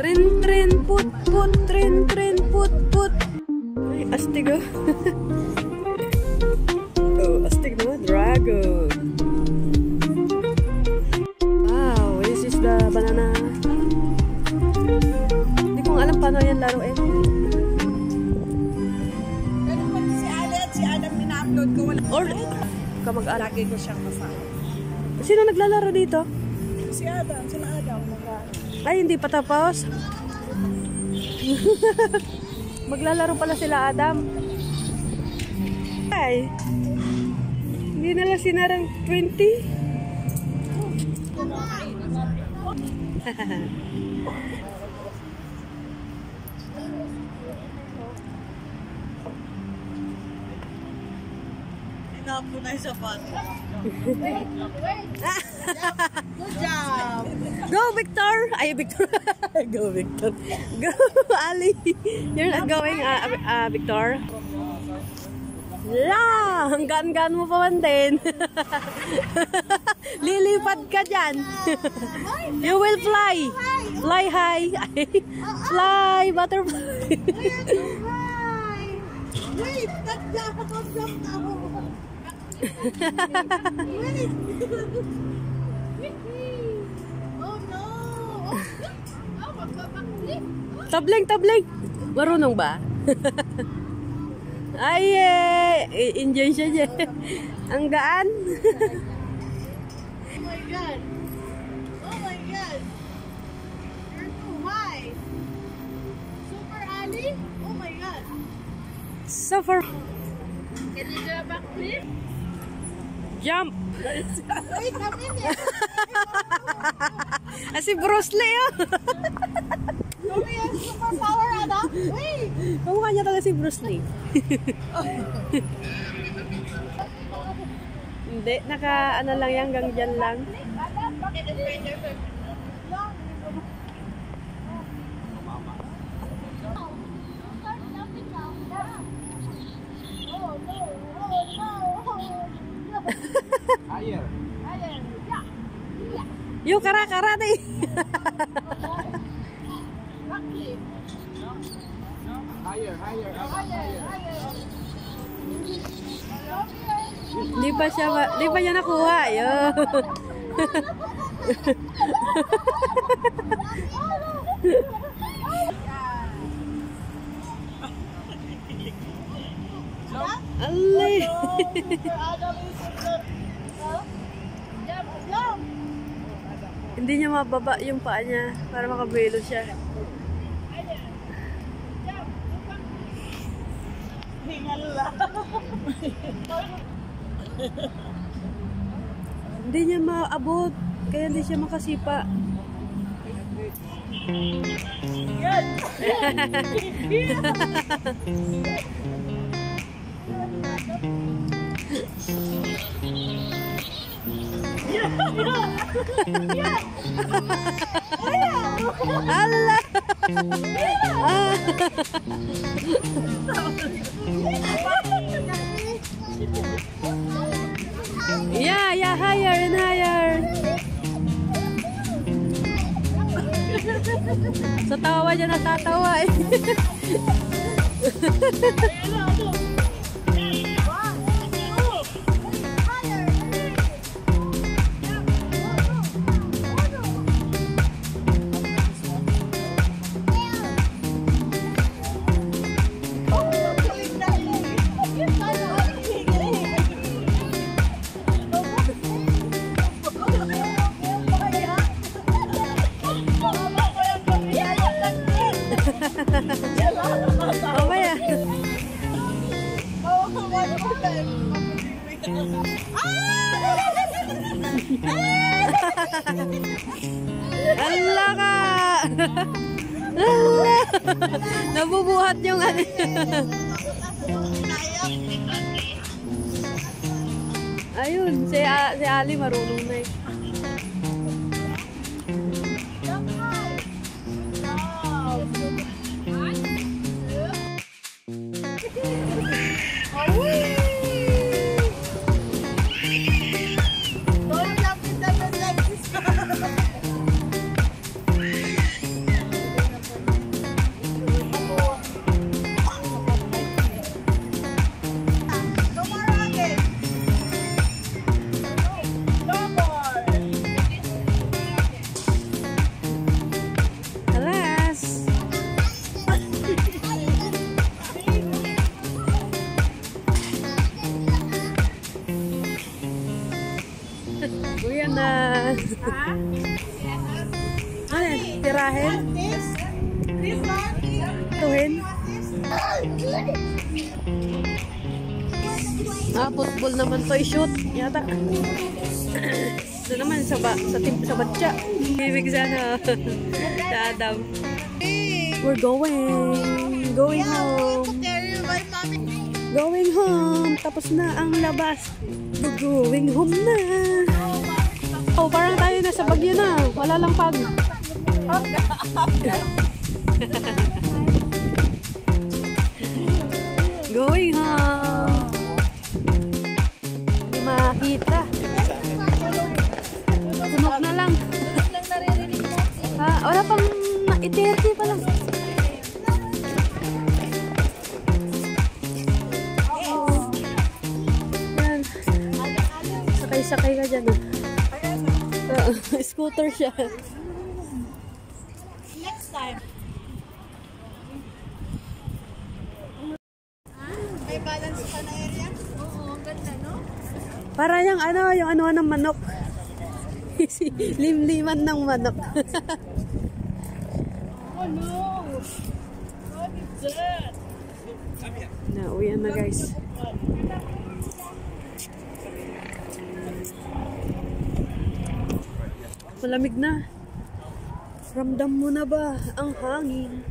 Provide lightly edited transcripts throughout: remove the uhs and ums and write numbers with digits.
Tren, tren, put, put, tren, tren, put, put. Ay, astig oh. Oh, astig naman. Dragon. Wow, this is the banana. Hindi ko alam paano yan laruin. Pero pag si Ale at si Adam pina-upload ko, wala. Or, kamag-anak. Lagi ko siyang kasama. Sino naglalaro dito? Si Adam, sila Adam. Ay, hindi pa tapos. Maglalaro pala sila, Adam. Ay, hindi na lang sinarang 20. Inapo na yung sapat. Good job! Go, Victor! Ay, Victor. Go, Victor. Go, Ali. You're not going, Victor. La! Ang gaan-gaan mo pa man din. Lilipad ka dyan. You will fly. Fly high. Fly, butterfly. Wait! Jump now! Wait! Oh no! Tabling, tabling. Marunong ba? Ay, enjoy siya dyan. Ang gaan. Oh my God! Oh my God! You're too high! Super Ali? Oh my God! So for... Can you do a backflip? Jump! Wait a minute! Si Bruce Lee, oh! Gawin yung superpower, Ada? Wait! Kamukha niya talaga si Bruce Lee. Hindi, ano lang yan, hanggang dyan lang. Higher. Yung kara-kara na eh. Higher, higher, higher. Di pa niya nakuha. Yun. Alay. Hindi niya mababa yung paa niya para makabelo siya. Hingal lang. Hindi niya maabot, kaya hindi siya makasipa. Yan! Allah! Yeah, higher and higher. Sa tawa niya natatawa eh. Mamaya. Allah ka! Allah! Nabubuhat yung ano. Ayun, si Ali marunong na eh. Ano yan? Tirahin? This? This one? Tuhin? Football naman to i-shoot. Yata. Ito naman sa batya. Ibig sana. Sa Adam. We're going home. Going home. Tapos na ang labas. We're going home na. Oh, parang tayo na sa Bagyo na. Wala lang pag. Going home. Hindi makita. Tunog na lang. Wala pang iterti pa lang. Yan. Sakay-sakay ka dyan. Scooter siya. Next time. May balance pa na area? Oo, ang ganda, no? Para yung ano ng manok. Limliman ng manok. Oh no! What is that? Nauwian na guys. Malamig na. Ramdam mo na ba ang hangin?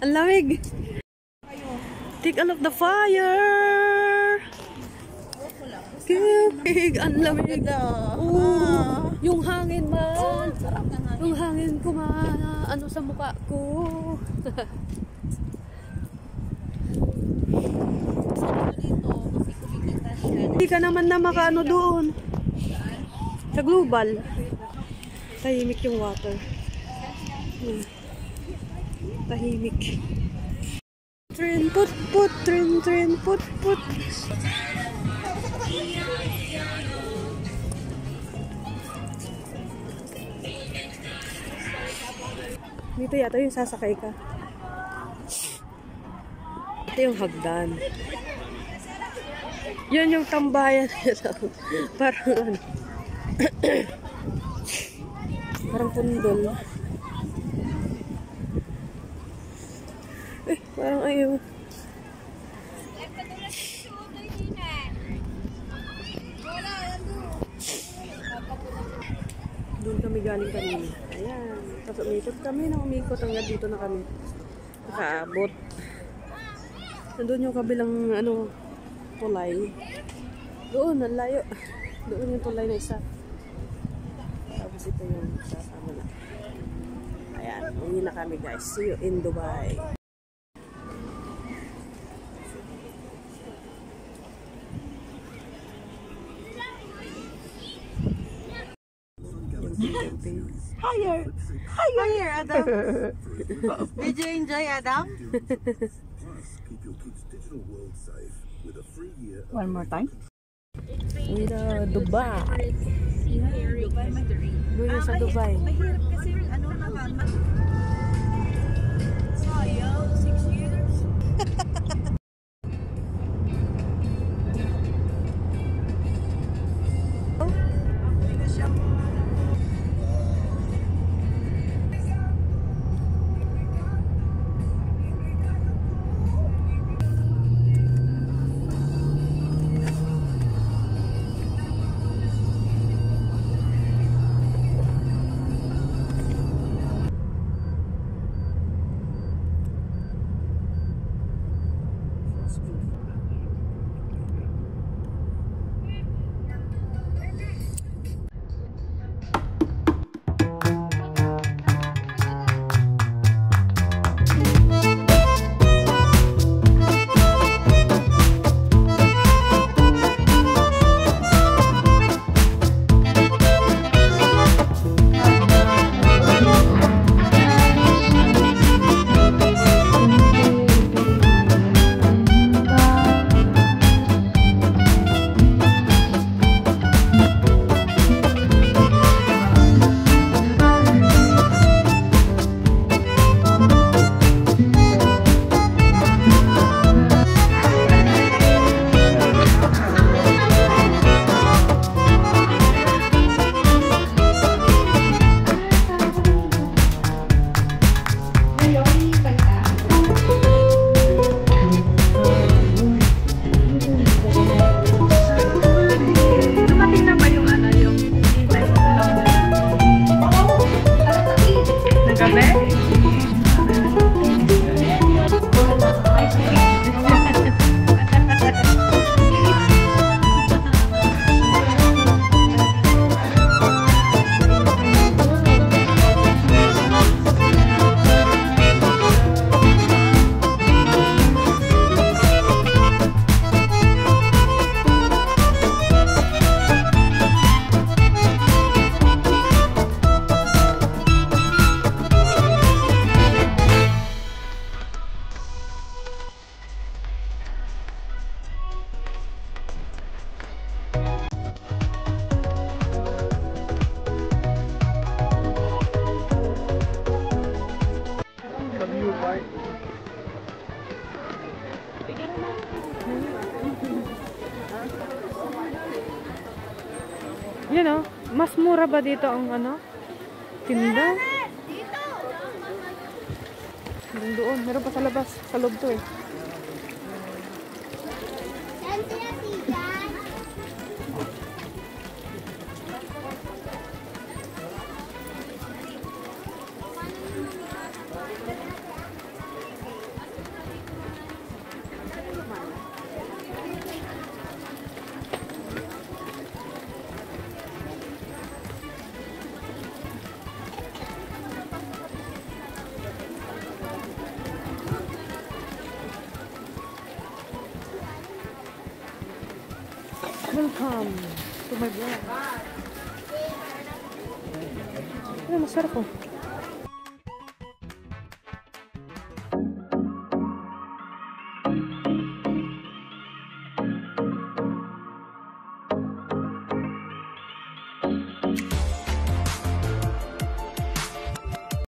Ang lamig. Take all of the fire. Kig, ang lamig. Yung hangin man. Yung hangin ko man. Ano sa mukha ko. Hindi ka naman na makaano doon. Sa global. Tahimik yung water. Tahimik. Trin put put, trin put put. Dito yata yung sasakay ka. Ito yung hagdan. Yan yung tambayan. Parang ano. Parang pundol. Parang ayaw. Doon kami galing kanina. Ayan. Tapos umikot kami na umikot hanggang dito na kami. Nakaabot. Nandun yung kabilang tulay. Doon, ang layo. Doon yung tulay na isa. Tapos ito yung kasama na. Ayan, uwi na kami guys. See you in Dubai. Higher, Adam. Did you enjoy, Adam? One more time. Uwi na Dubai. Uwi na sa Dubai. Mahirap kasi sayang, 6 years. Yan o. Mas mura ba dito ang ano? Tinda? Dito! Hanggang doon. Meron pa sa labas. Sa loob to eh. Saan sila sigan? Welcome to my vlog. Ay, masarap oh.